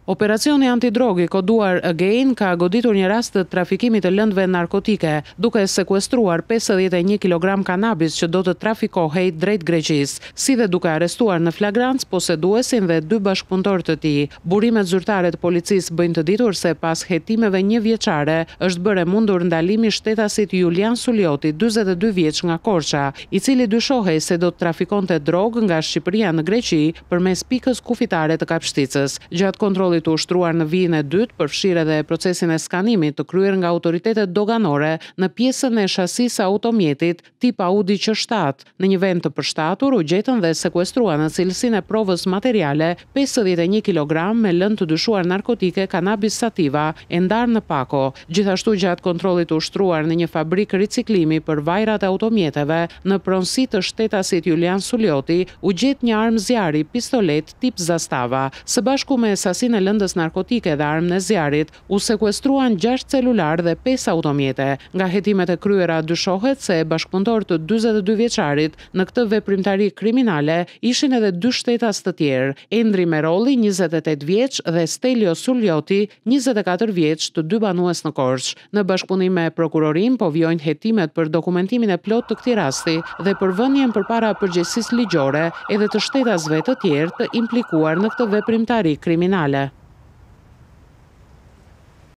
Operacioni antidrogi koduar Again ka goditur një rast të trafikimit të lëndëve narkotike, duke sekuestruar 51 kg kanabis që do të trafikohej drejt Greqisë, si dhe duke arrestuar në flagrancë poseduesin dhe 2 bashkëpunëtor të tij. Burimet zyrtare të policisë bëjnë të ditur se pas hetimeve 1 vjeçare është bërë mundur ndalimi i shtetasit Julian Sulioti, 42 vjeç nga Korça, i cili dyshohej se do të trafikonte drogë nga Shqipëria në Greqi përmes pikës kufitare të Kapshticës. Gjatë kontrollit të ushtruar në vijin e dytë përfshirë edhe procesin e skanimit të kryer nga autoritetet doganore në pjesën e shasisë së automjetit tip Audi Q7. Në një vend të përshtatur u gjetën dhe sekuestruan në cilësinë e provës materiale 51 kg me lëndë të dyshuar narkotike kanabis sativa e ndarë në pako. Gjithashtu gjatë kontrollit të ushtruar në një fabrikë riciklimi për vajrat e automjeteve në pronësi të shtetasit Julian Sulioti u gjet një armë zjarri pistolet tip Zastava. Së bashku me sasinë lëndës narkotike dhe armën e zjarit, u sekuestruan 6 celular dhe 5 automjete. Nga hetimet e kryera dyshohet se bashkëpunëtor të 42 vjeçarit në këtë veprimtari kriminale ishin edhe 2 shtetas të tjerë, Endri Merolli, 28 vjeç dhe Stelio Sulioti, 24 vjeç, të 2 banues në Korçë. Në bashkëpunim me prokurorin po vijojnë hetimet për dokumentimin e plot të këtij rasti dhe për vënien përpara përgjegjësisë ligjore edhe të shtetasve të tjerë të implikuar në këtë veprimtari kriminale.